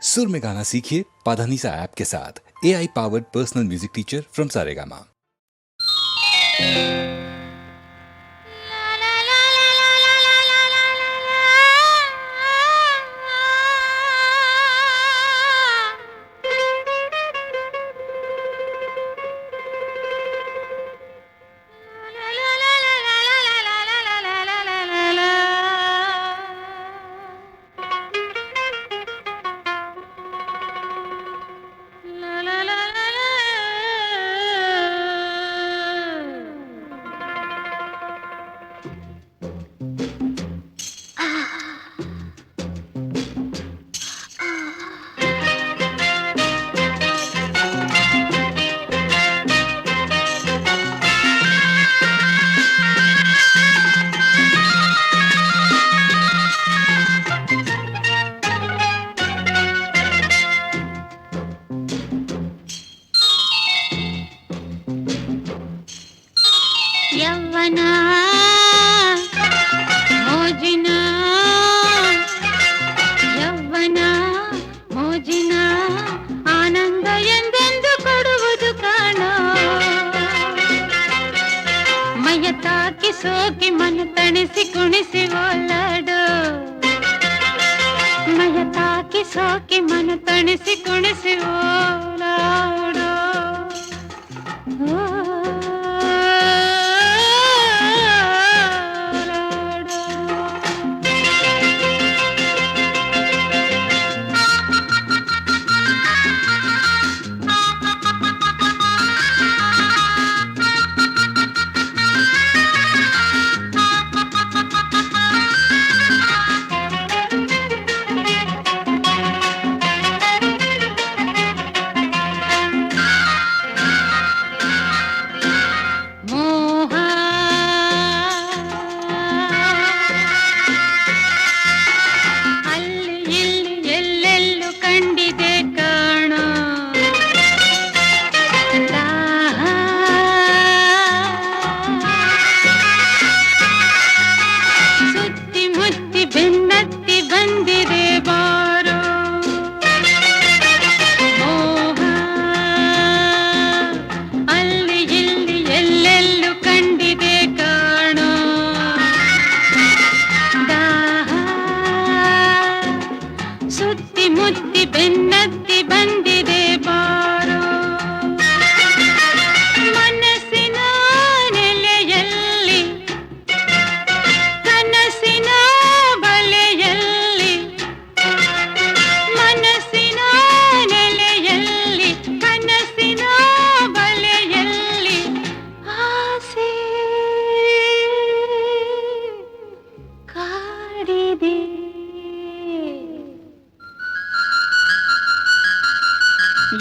सुर में गाना सीखिए पाधानीसा ऐप के साथ। AI powered personal music teacher from Saregama. ಯವ್ವನ ಮೋಜಿನ ಯವ್ವನ ಮೋಜಿನ ಆನಂದ ಎಂದೆಂದು ಕೊಡುವುದು ಕಾಣೋ ಮೈಯ ತಾಕಿ ಸೋಕಿ ಮನ ತಣಿಸಿ ಕುಣಿಸಿ ಓಲಾಡೋ ಮೈಯ ತಾಕಿ ಸೋಕಿ ಮನ ತಣಿಸಿ ಕುಣಿಸಿ ಓಲಾಡೋ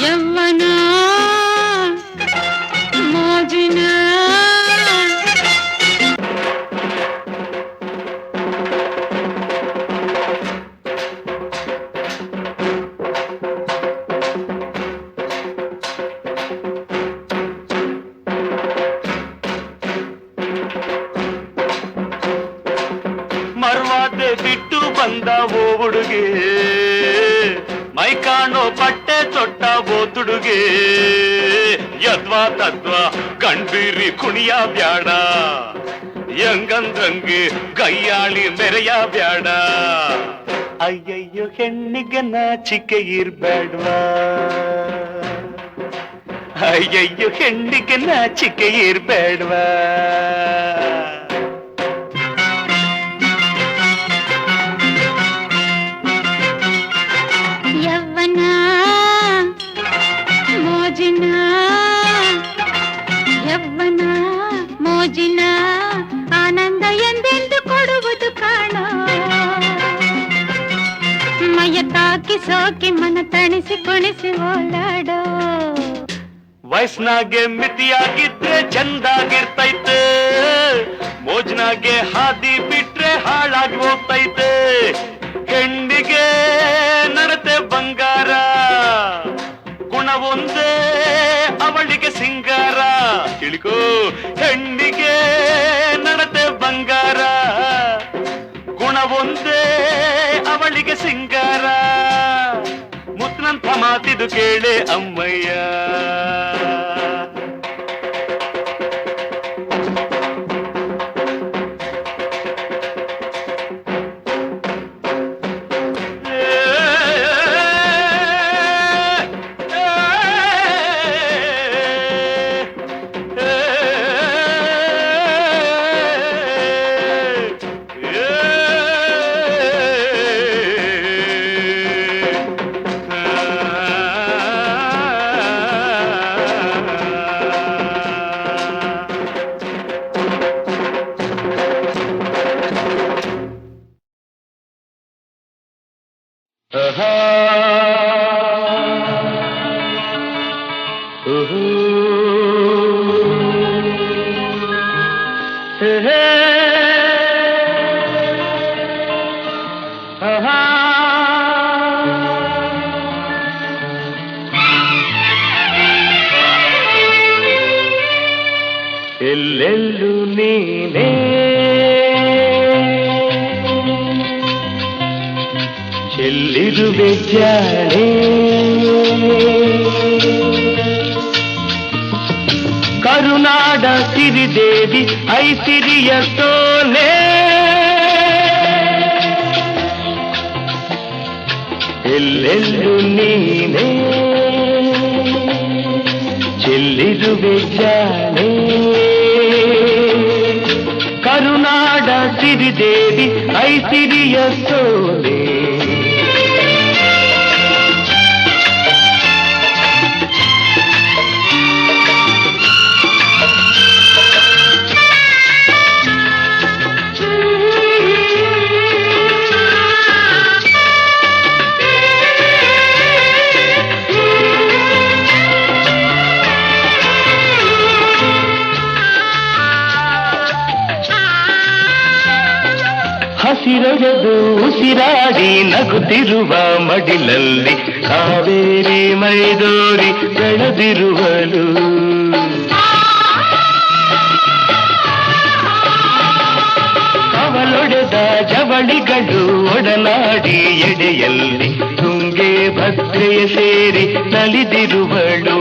ಯವ್ವನ ಮೋಜಿನ ಮರ್ವಾದೆ ಬಿಟ್ಟು ಬಂದ ಓ ಹುಡುಗೆ ಮೈ ಕಾಣೋ ಬಟ್ಟೆ ತೊಟ್ಟ ಓ ತುಡುಗೆ ಯದ್ವಾ ತದ್ವಾ ಕಣ್ಬೀರಿ ಕುಣಿಯ ಬ್ಯಾಡ ಯಂಗಂದ್ರಂಗೆ ಕೈಯಾಳಿ ಮೆರೆಯ ಬ್ಯಾಡ ಅಯ್ಯಯ್ಯೋ ಹೆಣ್ಣಿಗೆ ನಾಚಿಕೆ ಇರ್ಬೇಡ್ವಾ ಅಯ್ಯಯ್ಯೋ ಹೆಣ್ಣಿಗೆ ನಾಚಿಕೆ ಇರ್ಬೇಡ್ವಾ ಯವ್ವನ ಮೋಜಿನ ಆನಂದ ಎಂದೆಂದು ಕೊಡುವುದು ಕಾಣೋ ಮೈಯ ತಾಕಿ ಸೋಕಿ ಮನ ತಣಿಸಿ ಕುಣಿಸಿ ಓಲಾಡೋ ವಯಸ್ನಾಗೆ ಮಿತಿಯಾಗಿದ್ರೆ ಚಂದಾಗಿರ್ತೈತೆ ಮೋಜ್ನಾಗೆ ಹಾದಿ ಬಿಟ್ರೆ ಹಾಳಾಗಿ ಹೋಗ್ತೈತೆ ಹೆಣ್ಣಿಗೆ ನಡತೆ ಬಂಗಾರ ಗುಣ ಒಂದೇ ಅವಳಿಗೆ ಸಿಂಗಾರ ತಿಳ್ಕೋ ಹೆಣ್ಣಿಗೆ ನಡತೆ ಬಂಗಾರ ಗುಣ ಒಂದೇ ಅವಳಿಗೆ ಸಿಂಗಾರ ಏನಂತ ಮಾತಿದು ಕೇಳೆ ಅಮ್ಮಯ್ಯ. ಎಲ್ಲೆಲ್ಲೂ ನೀನೇ ಚೆಲ್ಲಿರುವೆ ಜಾಣೆ, ಕರುನಾಡ ಸಿರಿದೇವಿ ಐಸಿರಿಯ ಸೋನೆ, ಎಲ್ಲೆಲ್ಲೂ ನೀನೇ ಚೆಲ್ಲಿರುವೆ ಜಾಣೆ, ಕರುನಾಡ ಸಿರಿದೇವಿ ಐಸಿರಿಯ ಸೋನೆ. ಹಸಿರೊಡೆದು ಉಸಿರಾಡಿ ನಗುತ್ತಿರುವ ಮಡಿಲಲ್ಲಿ ಕಾವೇರಿ ಮೈದೋರಿ ಬೆಳೆದಿರುವಳು, ಕವಲೊಡೆದ ಜವಳಿಗಳು ಒಡನಾಡಿ ಎಡೆಯಲ್ಲಿ ತುಂಗೆ ಭದ್ರೆಯ ಸೇರಿ ನಲಿದಿರುವಳು,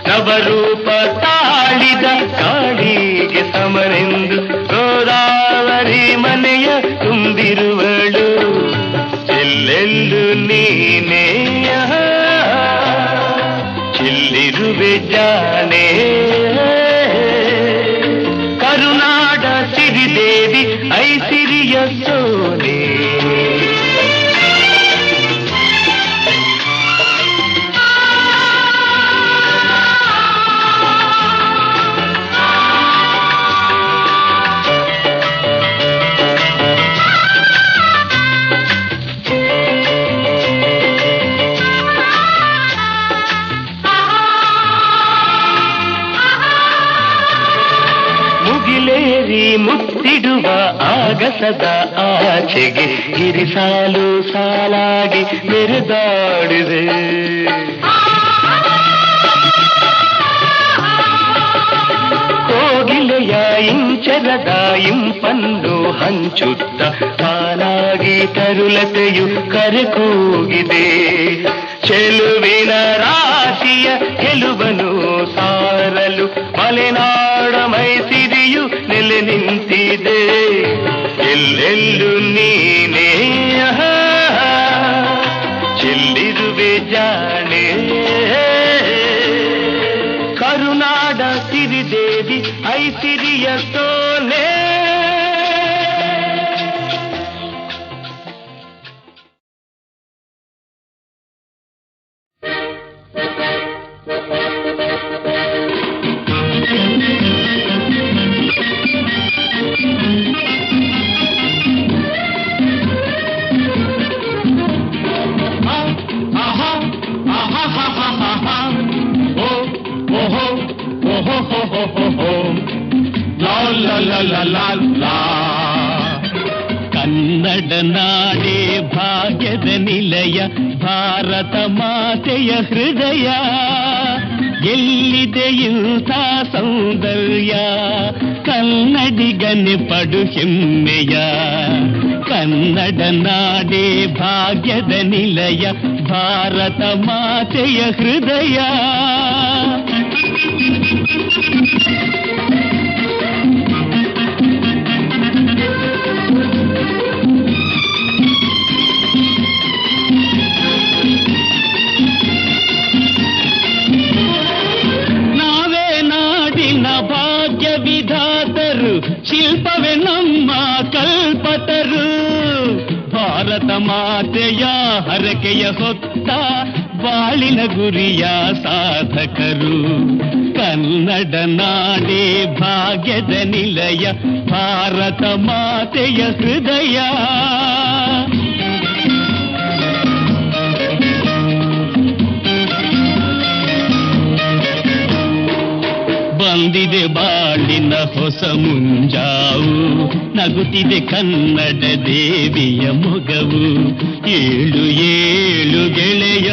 ನವರೂಪ ತಾಳಿದ ಕಾಡಿಗೆ ಸಮರೆಂದು ಗೋದಾವರಿ ಮನೆಯ ತುಂಬಿರುವಳು, ಎಲ್ಲೆಲ್ಲೂ ನೀನೇ ಚೆಲ್ಲಿರುವೆ ಜಾಣೆ, ಕರುನಾಡ ಸಿರಿದೇವಿ ಐಸಿರಿಯ ಸೋನೆ. ಮುಗಿಲೇರಿ ಮುತ್ತಿಡುವ ಆಗಸದ ಆಚೆಗೆ ಗಿರಿಸಾಲು ಸಾಲಾಗಿ ಮೆರೆದಾಡಿದೆ, ಕೋಗಿಲೆಯ ಇಂಚರದ ಇಂಪನ್ನು ಹಂಚುತ್ತ ತಾನಾಗಿ ತರುಲತೆಯು ಕರೆಕೂಗಿದೆ, ಚೆಲುವಿನ ರಾಶಿಯ ಗೆಲುವನು ಸಾರಲು ಮಲೆನಾಡ ಮೈಸಿರಿಯು ನೆಲೆ ನಿಂತಿದೆ, ಎಲ್ಲೆಲ್ಲೂ ನೀನೇ ಚೆಲ್ಲಿರುವೆ ಜಾಣೆ, ಕರುನಾಡ ಸಿರಿದೇವಿ ಐಸಿರಿಯ ಸೋನೆ. ಕನ್ನಡ ನಾಡೇ ಭಾಗ್ಯದ ನಿಲಯ, ಭಾರತ ಮಾತೆಯ ಹೃದಯ, ಎಲ್ಲಿದೆ ಇಂಥ ಸೌಂದರ್ಯ ಕನ್ನಡಿಗನೆ ಪಡು ಹೆಮ್ಮೆಯ ಕನ್ನಡ ನಾಡೇ ಭಾಗ್ಯದ ನಿಲಯ ಭಾರತ ಮಾತೆಯ ಹೃದಯ ಭಾಗ್ಯ ವಿಧಾತರು ಶಿಲ್ಪವೇ ನಮ್ಮ ಕಲ್ಪತರು ಭಾರತ ಮಾತೆಯ ಹರಕೆಯ ಹೊತ್ತ ಬಾಳಿನ ಗುರಿಯ ಸಾಧಕರು ಕನ್ನಡ ನಾಡೇ ಭಾಗ್ಯದ ನಿಲಯ ಭಾರತ ಮಾತೆಯ ಹೃದಯ ಬಂದಿದೆ ಬಾಳಿನ ಹೊಸ ಮುಂಜಾವು ನಗುತ್ತಿದೆ ಕನ್ನಡ ದೇವಿಯ ಮೊಗವು ಏಳು ಏಳು ಗೆಳೆಯ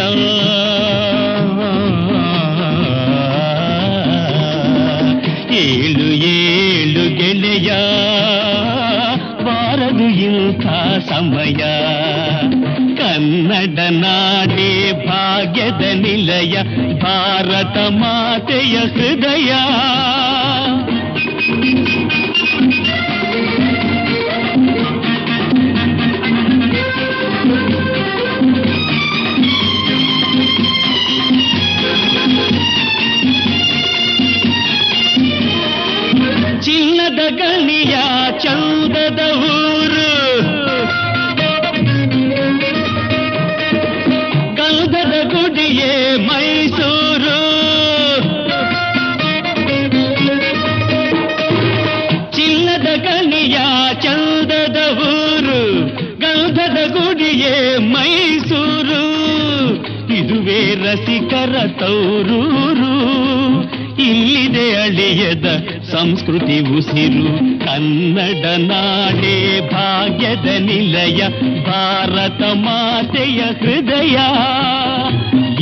ಏಳು ಏಳು ಗೆಳೆಯ ಬಾರದು ಇಂಥ ಸಮಯ ಕನ್ನಡ ನಾಡೇ ಭಾಗ್ಯದ ನಿಲಯ ಭಾರತ ಮಾತೆಯ ಹೃದಯ ಚಿನ್ನದ ಗಣಿಯ ಚೌದದ ಊರು ಗಂಧದ ಗುಡಿಯೇ ಮೈಸೂರು ಚಿನ್ನದ ಗಣಿಯ ಚಂದದ ಊರು ಗಂಧದ ಗುಡಿಯೇ ಮೈಸೂರು ಇದುವೇ ರಸಿಕರ ತೌರೂರು ಇಲ್ಲಿದೆ ಅಳಿಯದ ಸಂಸ್ಕೃತಿ ಉಸಿರು ಕನ್ನಡ ನಾಡೇ ಭಾಗ್ಯದ ನಿಲಯ ಭಾರತ ಮಾತೆಯ ಹೃದಯ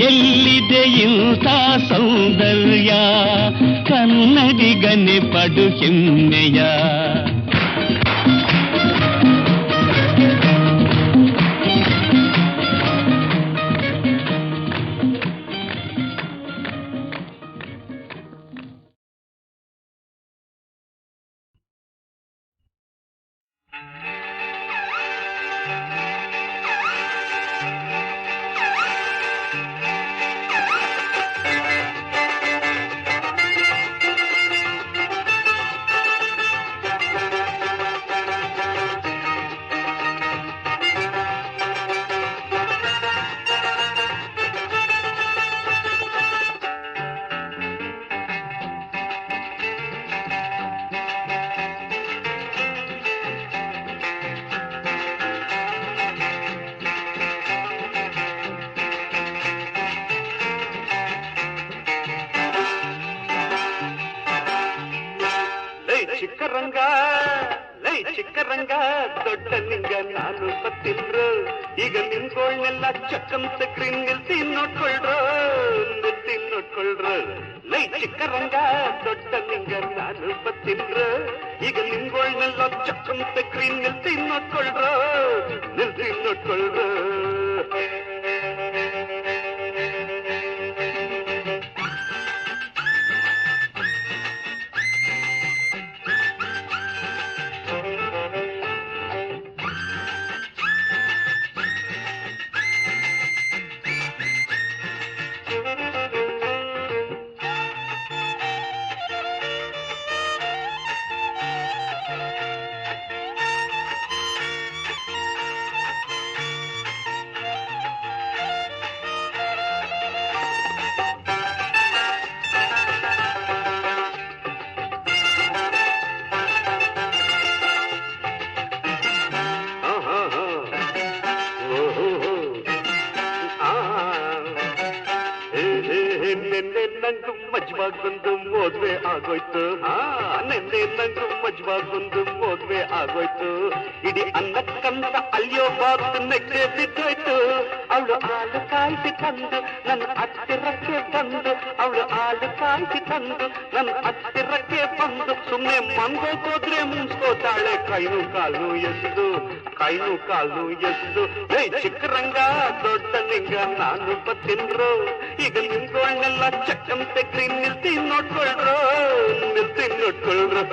ಎಲ್ಲಿದೆ ಇಂಥ ಸೌಂದರ್ಯ ಕನ್ನಡಿಗನೆ ಪಡು ಹೆಮ್ಮೆಯ ಚಿಕ್ಕರಂಗ ಲೈ ಚಿಕ್ಕರಂಗ ದೊಡ್ಡ ನಿಂಗ ನಾನು ಬತ್ತಿಲ್ರು ಈಗ ನಿನ್ಗೋಳ್ನೆಲ್ಲ ಚಕ್ಕಂತ ಸ್ಕ್ರೀನ್ ನಿಲ್ಸಿ ನೋಡ್ಕೊಳ್ರು ಲೈ ಚಿಕ್ಕರಂಗ ದೊಡ್ಡ ನಿಂಗ ನಾನು ಬತ್ತಿಲ್ರು ಈಗ ನಿನ್ಗೋಳ್ನೆಲ್ಲ ಚಕ್ಕಂತ ಸ್ಕ್ರೀನ್ ನಿಲ್ಸಿ ನೋಡ್ಕೊಳ್ರು ನಂಗು ಮಜ್ವಾಗೊಂದು ಮೋದ್ವೆ ಆಗೋಯ್ತು ನೆನ್ನೆ ನಂಗು ಮಜ್ವಾಗೊಂದು ಮೋದ್ವೆ ಆಗೋಯ್ತು ಇಡೀ ಅನ್ನಕ್ಕಂತ ಅಲ್ಲಿಯೋ ಬಾತ್ ನೆಕ್ಕೆ ಬಿದ್ದೋಯ್ತು ಅವಳು ಹಾಲು ಕಾಯಿಸಿ ತಂದು ನನ್ನ ಹತ್ತಿರಕ್ಕೆ ಬಂದು ಅವಳು ಹಾಲು ಕಾಯಿಸಿ ತಂದು ನನ್ನ ಹತ್ತಿರಕ್ಕೆ ಬಂದು ಸುಮ್ಮನೆ ಮನ್ಗೋಕೋದ್ರೆ ಮುನ್ಸ್ಕೋತಾಳೆ ಕೈನು ಕಾಲು ಎಸ್ದು ಕೈನು ಕಾಲು ಎಸ್ದು ಚಿಕ್ಕರಂಗ ದೊಡ್ಡ ನಿಂಗ ನಾನು ಬತ್ತಿನ್ರು ಈಗ ನಿಂತ್ಕೊಳ್ಳೆಲ್ಲ ಚಕ್ಕಂತೆ ಗ್ರೀನ್ ನಿಲ್ತಿ ನೋಡ್ಕೊಳ್ರು ನಿಲ್ತಿ ನೋಡ್ಕೊಳ್ರು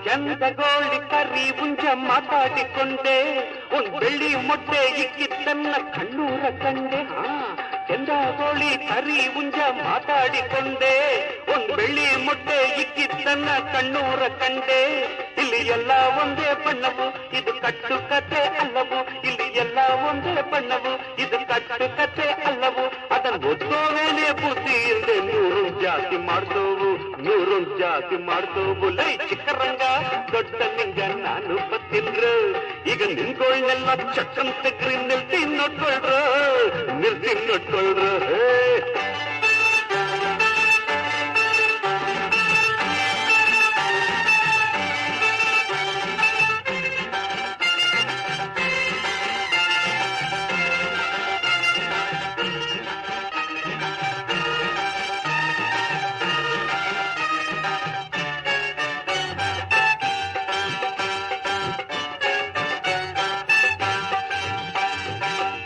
ಚಂದಗೋಳಿ ಕರಿ ಮುಂಜ ಮಾತಾಡಿಕೊಂಡೆ ಒಂದ್ ಬೆಳ್ಳಿ ಮೊಟ್ಟೆ ಇಕ್ಕಿದ್ದನ್ನ ಕಣ್ಣೂರ ಕಂಡೆ ಚಂದಗೋಳಿ ಕರಿ ಮುಂಜ ಮಾತಾಡಿಕೊಂಡೆ ಒಂದ್ ಬೆಳ್ಳಿ ಮೊಟ್ಟೆ ಇಕ್ಕಿದ್ದನ್ನ ಕಣ್ಣೂರ ಕಂಡೆ ಇಲ್ಲಿ ಎಲ್ಲ ಒಂದೇ ಬಣ್ಣವು ಇದು ಕಟ್ಟು ಕತೆ ಅಲ್ಲವು ಇಲ್ಲಿ ಎಲ್ಲ ಒಂದೇ ಬಣ್ಣವು ಇದು ಕಟ್ಟು ಕತೆ ಅಲ್ಲವು ಅದನ್ನು ಓದೋವೇನೆ ಬುದ್ಧಿ ಇಲ್ಲದೆ ನೂರು ಜಾತಿ ಮಾಡ್ದೋವು ನೂರು ಜಾತಿ ಮಾಡ್ದೋವು ಲೈ ಚಿಕ್ಕರಂಗ ದೊಡ್ಡ ನಿಂಗ ನಾನು ಬತ್ತಿನ್ರು ಈಗ ನಿಂತ್ಕೊಳ್ಳೆಲ್ಲ ಚಕ್ಕಂತ ಗ್ರೀನ್ ನಿಲ್ತಿ ನೋಡ್ಕೊಳ್ರು ನಿಲ್ತಿ ನೋಡ್ಕೊಳ್ರು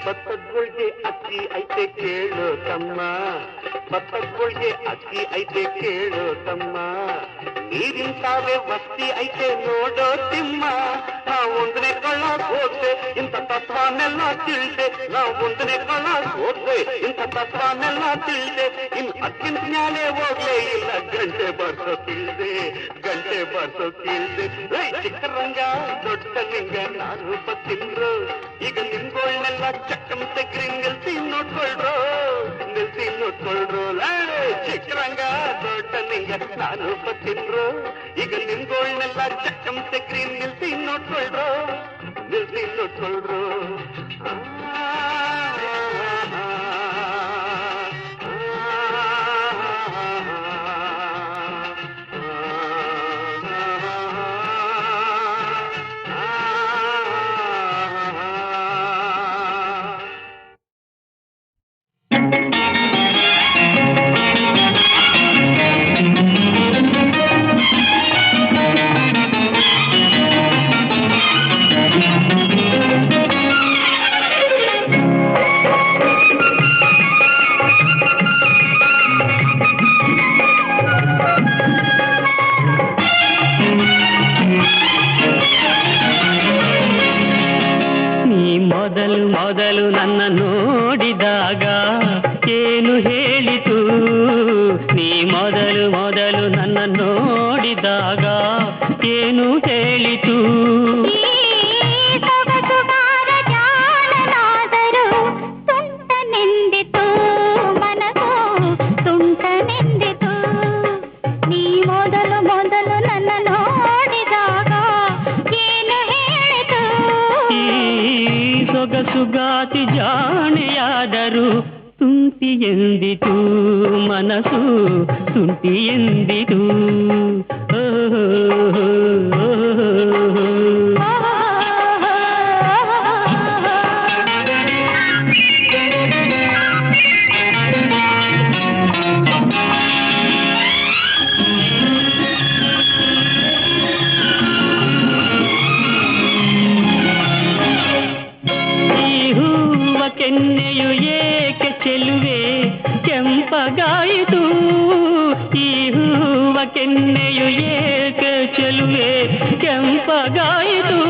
ಭತ್ತದ್ಗಳಿಗೆ ಅಕ್ಕಿ ಐತೆ ಕೇಳು ತಮ್ಮ ಭತ್ತದ್ಗಳಿಗೆ ಅಕ್ಕಿ ಐತೆ ಕೇಳು ತಮ್ಮ ನೀರಿನ ತಾವೇ ವಸ್ತಿ ಐತೆ ನೋಡೋ ತಿಮ್ಮ ನಾವು ಒಂದನೇ ಕಳ್ಳ ಹೋದ್ರೆ ಇಂಥ ತತ್ವನೆಲ್ಲ ತಿಳಿದೆ ನಾವು ಒಂದನೇ ಕಳ್ಳ ಹೋದ್ರೆ ಇಂಥ ತತ್ವನೆಲ್ಲ ತಿಳಿದೆ ಇನ್ನು ಅಕ್ಕಿನ ಜ್ಞಾನೇ ಹೋಗ್ಲೇ ಇಲ್ಲ ಗಂಟೆ ಬರ್ಸೋ ತಿಳಿದೆ ಗಂಟೆ ಬರ್ಸೋ ತಿಳಿದೆ ಚಿಕ್ಕರಂಗ ದೊಡ್ಡ ನಿಂಗ ನಾನು ಬತ್ತಿನ್ರು ಈಗ ನಿಂತ್ಕೊಳ್ಳೆಲ್ಲ ಚಕ್ಕಂತೆ ಗ್ರೀನ್ ನಿಲ್ಸಿ ನೋಡ್ಕೊಳ್ರು ನಿಲ್ಸಿ ನೋಡ್ಕೊಳ್ರು ಚಿಕ್ಕರಂಗ ದೊಡ್ಡ ನಿಂಗ ನಾನು ಬತ್ತಿನ್ರು ಈಗ ನಿಂತ್ಕೊಳ್ಳೆಲ್ಲ ಚಕ್ಕಂತೆ ಗ್ರೀನ್ ನಿಲ್ಸಿ ನೋಡ್ಕೊಳ್ರು ನಿಲ್ಸಿ ನೋಡ್ಕೊಳ್ರು ಮೊದಲು ನನ್ನ ನೋಡಿದಾಗ ಏನು ಹೇಳಿತು ನೀ ಮೊದಲು ನನ್ನ ನೋಡಿದಾಗ ಏನು ಹೇಳಿತು ಸೊಗಸುಗಾತಿ ಜಾಣೆಯಾದರು ತುಂಟಿ ಎಂದಿತು ಮನಸ್ಸು ತುಂಟಿ ಎಂದಿತು ಕೆನ್ನೆಯು ಏಕೆ ಚೆಲುವೆ ಕೆಂಪಗಾಯಿತು ಈ ಹೂವ ಕೆನ್ನೆಯು ಏಕೆ ಚೆಲುವೆ ಕೆಂಪಗಾಯಿತು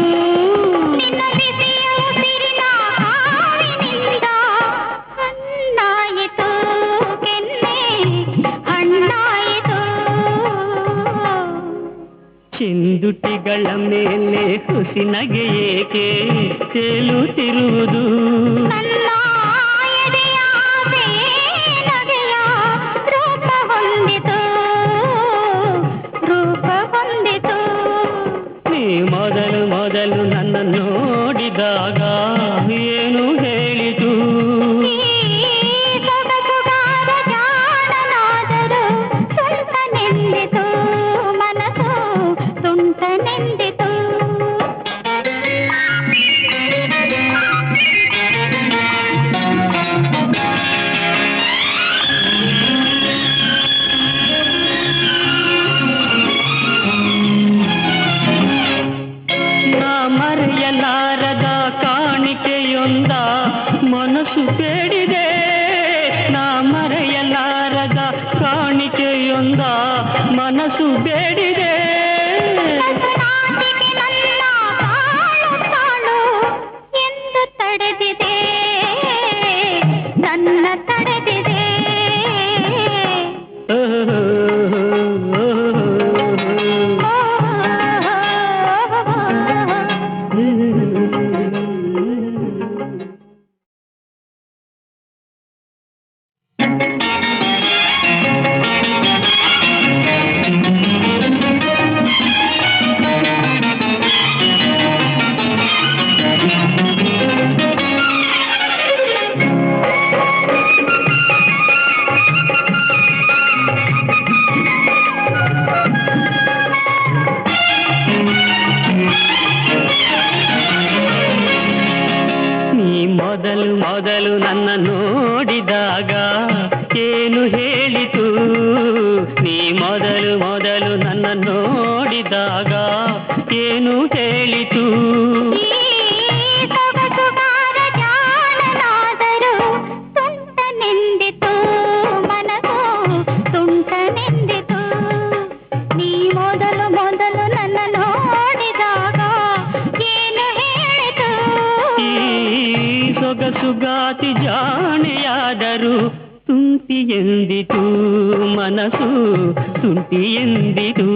ಚಿಂದುಟಿಗಳ ಮೇಲೆ ಹುಸಿ ನಗೆ ಏಕೆ ತೇಲುತ್ತಿರುವುದು ಬೇಡಿದೆ. ನಾಟಿಗೆ ನನ್ನ ಬಾಳು ಬಾಳು ಎಂದು ತಡೆದಿದೆ, ನನ್ನ ತಡೆದಿದೆ. ಮೊದಲು ನನ್ನ ನೋಡಿದಾಗ ಏನು ಹೇಳಿತು? ನೀ ಮೊದಲು ನನ್ನ ನೋಡಿದಾಗ ಏನು ಹೇಳಿತು? ಸೊಗಸುಗಾರ ಜಾಣನಾದರೂ ತುಂಟನೆಂದಿತು ಮನಸ್ಸು, ತುಂಟನೆಂದಿತು. ನೀ ಮೊದಲು ನನ್ನ ನೋಡಿದಾಗ ಏನು ಹೇಳಿತು? ಸೊಗಸುಗಾತಿ ಜಾಣೆಯಾದರೂ ತುಂಟಿ ಎಂದಿತು ಮನಸ್ಸು, ತುಂಟಿ ಎಂದಿತು.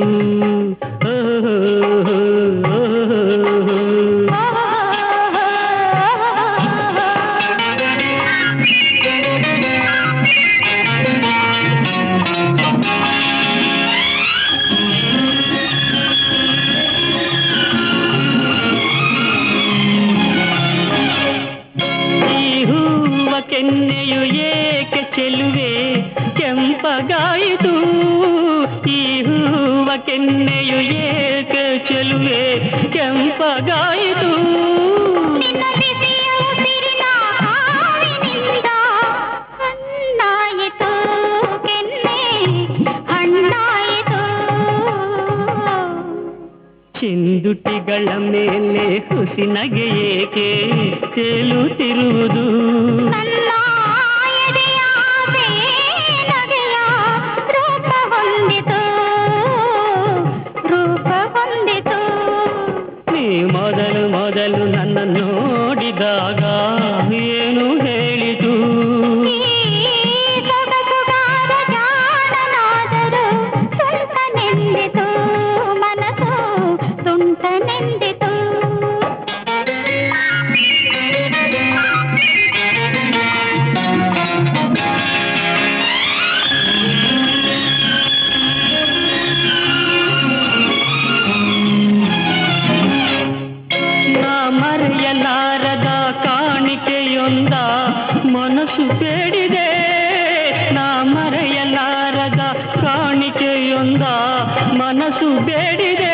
ಕೆನ್ನೆಯು ಏಕೆ ಚೆಲುವೆ ಕೆಂಪಗಾಯಿತು? ಈ ಹೂವ ಕೆನ್ನೆಯು ಏಕೆ ಚೆಲುವೆ ಕೆಂಪಗಾಯಿತು? ನಿನ್ನ ಬಿಸಿಯ ಉಸಿರಿನ ಹಾವಿನಿಂದ ಹಣ್ಣಾಯಿತು ಕೆನ್ನೆ, ಹಣ್ಣಾಯಿತು. ಚೆಂದುಟಿಗಳ ಮೇಲೆ ಹುಸಿ ನಗೆ ಏಕೆ ತೇಲುತ್ತಿರುವುದು? ನನ್ನ ಎದೆಯ ನಗೆಯ ರೂಪ ಹೊಂದಿತು, ರೂಪ ಹೊಂದಿತು. ನೀ ಮೊದಲು ನನ್ನ ನೋಡಿದಾಗ ಏನು ಹೇಳಿತು? ಸೊಗಸುಗಾರ ಜಾಣನಾದರೂ ತುಂಟನೆಂದಿತು ಮನಸ್ಸು, ತುಂಟನೆಂದಿತು. ಮರೆಯಲಾರದ ಕಾಣಿಕೆಯೊಂದ ಮನಸ್ಸು ಬೇಡಿದೆ, ನಾ ಮರೆಯಲಾರದ ಕಾಣಿಕೆಯೊಂದ ಮನಸ್ಸು ಬೇಡಿದೆ.